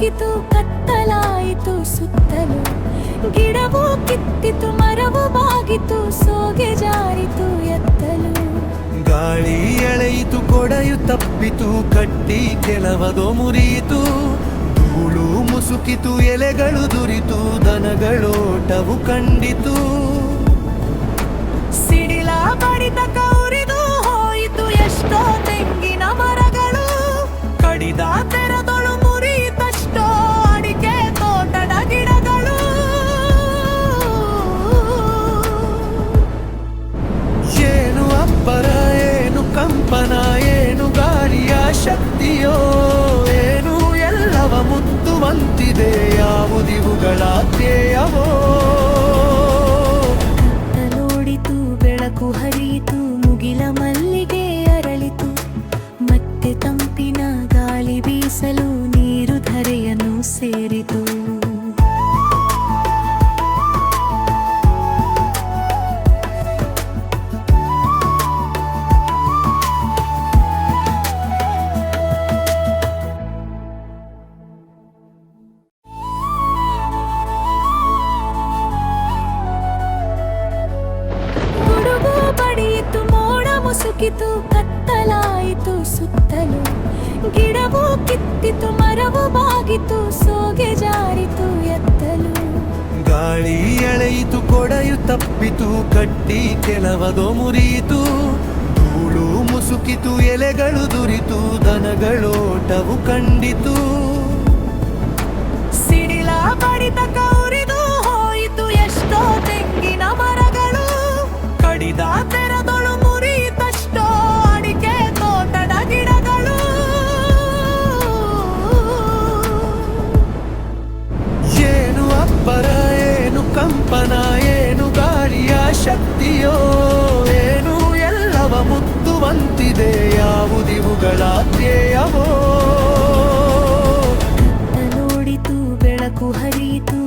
ಮುಸುಕಿತು ಕತ್ತಲಾಯಿತು ಸುತ್ತಲೂ. ಗಿಡವು ಕಿತ್ತಿತು ಮರವು ಬಾಗಿತು ಸೋಗೆ ಜಾರಿತು ಎತ್ತಲು. ಗಾಳಿ ಎಳೆಯಿತು ಕೊಡೆಯು ತಪ್ಪಿತು ಕಟ್ಟಿ ಕೆಲವದೋ ಮುರಿಯಿತು. ಧೂಳು ಮುಸುಕಿತು ಎಲೆಗಳು ದುರಿತು ದನಗಳೋಟವು ಕಂಡಿತು. ಸಿಡಿಲ ಬಡಿತ ಕೌರಿದು ಹೋಯಿತು ಎಷ್ಟೋ ತೆಂಗಿನ ಮರಗಳು. ಕಡಿದ ತೆರದೊಳು ಮುರಿಯಿತಷ್ಟೋ ಅಡಿಕೆ ತೋಟದ ಗಿಡಗಳು. ಏನು ಅಬ್ಬರ ಏನು ಕಂಪನ ಏನು ಗಾಳಿಯ ಶಕ್ತಿಯೋ ಏನು ಎಲ್ಲವ ಮುತ್ತುವಂತಿದೆ ಯಾವುದಿವುಗಳ ಧ್ಯೇಯವೋ. ನೋಡಿತು ಬೆಳಕು ಹರಿಯಿತು ಮುಗಿಲ ಮಲ್ಲಿಗೆ ಅರಳಿತು. ಮತ್ತೆ ತಂಪಿನ ಗಾಳಿ ಬೀಸಲು ನೀರು ಧರೆಯನ್ನು ಸೇರಿತು. ಗುಡುಗು ಬಡಿಯಿತು ಮೋಡ ಮುಸುಕಿತು ಕತ್ತಲಾಯಿತು ಸುತ್ತಲೂ. ಗಿಡವು ಕಿತ್ತಿತು ಮರವು ಬಾಗಿತು ಸೋಗೆ ಜಾರಿತು ಎತ್ತಲು. ಗಾಳಿ ಎಳೆಯಿತು ಕೊಡೆಯು ತಪ್ಪಿತು ಕಟ್ಟಿ ಕೆಲವದೋ ಮುರಿಯಿತು. ಧೂಳು ಮುಸುಕಿತು ಎಲೆಗಳು ದುರಿತು ದನಗಳೋಟವು ಕಂಡಿತು. ಸಿಡಿಲ ಬಡಿತ ಕೌರಿದು ಹೋಯಿತು ಎಷ್ಟೋ ತೆಂಗಿನ ಮರಗಳು. ಕಡಿದ ತೆರದೊಳು ಮುರಿಯಿತಷ್ಟೋ ಅಡಿಕೆ ತೋಟದ ಗಿಡಗಳು. ಏನು ಅಬ್ಬರ ಏನು ಕಂಪನ ಏನು ಗಾಳಿಯ ಶಕ್ತಿಯೋ ಏನು ಎಲ್ಲವ ಮುತ್ತುವಂತಿದೆ ಯಾವುದಿವುಗಳ ಧ್ಯೇಯವೋ. ನೋಡಿತು ಬೆಳಕು ಹರಿಯಿತು